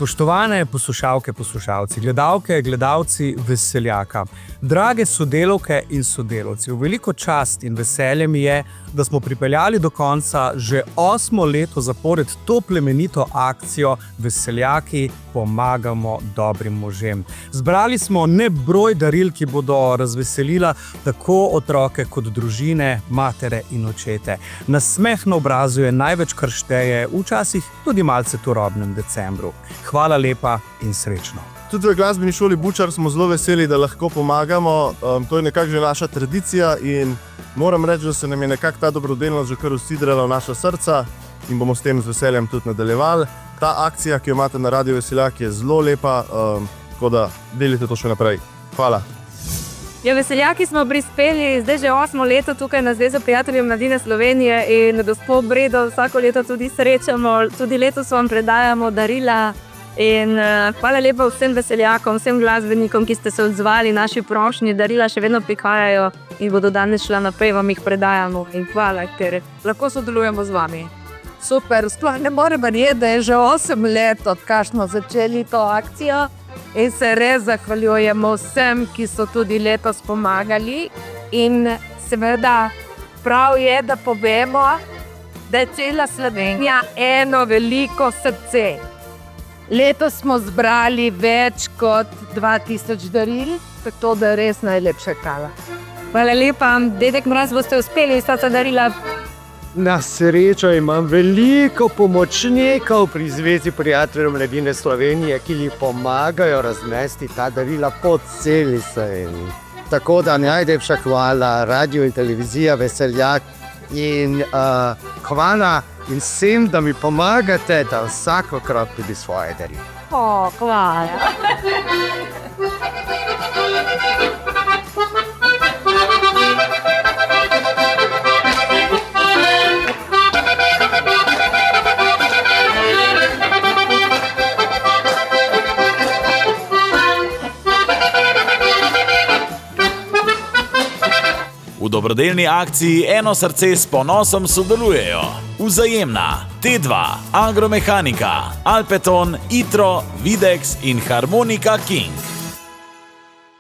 Spoštovane poslušalke, poslušalci, gledalke, gledalci Veseljaka, drage sodelavke in sodelavci, v veliko čast in veselje mi je, da smo pripeljali do konca že 8. leto zapored to plemenito akcijo Veseljaki pomagamo dobrim možem. Zbrali smo nebroj daril, ki bodo razveselila tako otroke kot družine, matere in očete. Nasmeh na obrazu je največ, kar šteje, včasih tudi malce turobnem decembru. Hvala lepa in srečno. Tudi v glasbeni šoli Bučar smo zelo veseli, da lahko pomagamo. To je nekako že naša tradicija in moram reči, da se nam je nekako ta dobrodelnost že kar usidrala v naša srca in bomo s tem z veseljem tudi nadaljevali. Ta akcija, ki jo imate na Radiu Veseljak, je zelo lepa, tako da delite to še naprej. Hvala. Ja, Veseljaki smo prispeli zdaj že 8. leto tukaj na Zvezo prijateljev mladine Slovenije in gospo Bredo vsako leto tudi srečamo. Tudi letos vam predajamo darila in hvala lepa vsem veseljakom, vsem glasbenikom, ki ste se odzvali naši prošnji. Darila še vedno prihajajo in bodo danes šla naprej, vam jih predajamo in hvala, ker lahko sodelujemo z vami. Super, sploh ne morem verjeti, da je že 8 let, odkar smo začeli to akcijo in se res zahvaljujemo vsem, ki so tudi letos pomagali. In seveda prav je, da povemo, da je cela Slovenija eno veliko srce. Letos smo zbrali več kot 2000 daril, tako da res najlepša hvala. Hvala lepa, dedek Mraz, boste uspeli vsa ta darila. Na srečo imam veliko pomočnikov pri Zvezi prijateljev mladine Slovenije, ki jih pomagajo raznesti ta darila po celi Sloveniji. Tako da najlepša hvala Radio in televizija Veseljak in hvala in vsem, da mi pomagate, da vsakokrat tudi svoje darilo. Hvala. V dobrodelni akciji Eno srce s ponosom sodelujejo Vzajemna, T2, Agromehanika, Alpeton, Itro, Videx in Harmonika King.